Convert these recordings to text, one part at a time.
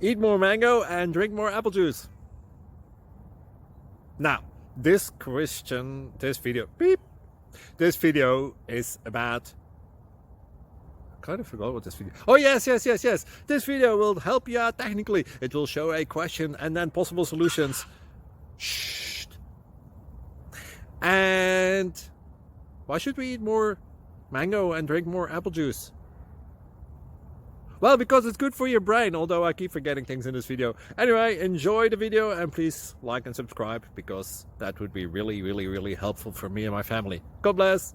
Eat more mango and drink more apple juice. Now, this video is about, I kind of forgot what this video. Oh yes. This video will help you out technically. It will show a question and then possible solutions. Shh. And why should we eat more mango and drink more apple juice? Well, because it's good for your brain, although I keep forgetting things in this video. Anyway, enjoy the video and please like and subscribe, because that would be really helpful for me and my family. God bless!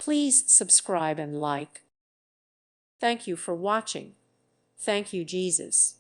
Please subscribe and like. Thank you for watching. Thank you, Jesus.